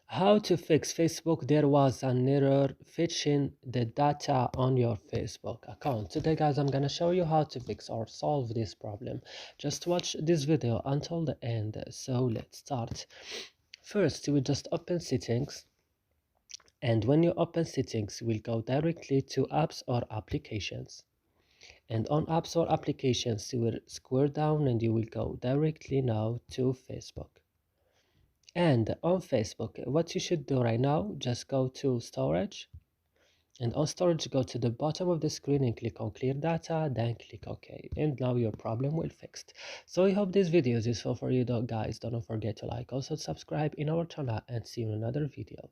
How to fix Facebook? There was an error fetching the data on your Facebook account. Today guys, I'm gonna show you how to fix or solve this problem. Just watch this video until the end. So let's start. First, we just open settings, and when you open settings, we'll go directly to apps or applications. And on apps or applications, you will scroll down and you will go directly now to Facebook. And on Facebook, what you should do right now, just go to storage, and on storage go to the bottom of the screen and click on clear data, then click OK, and now your problem will fixed. So I hope this video is useful for you though guys. Don't forget to like, also subscribe in our channel, and see you in another video.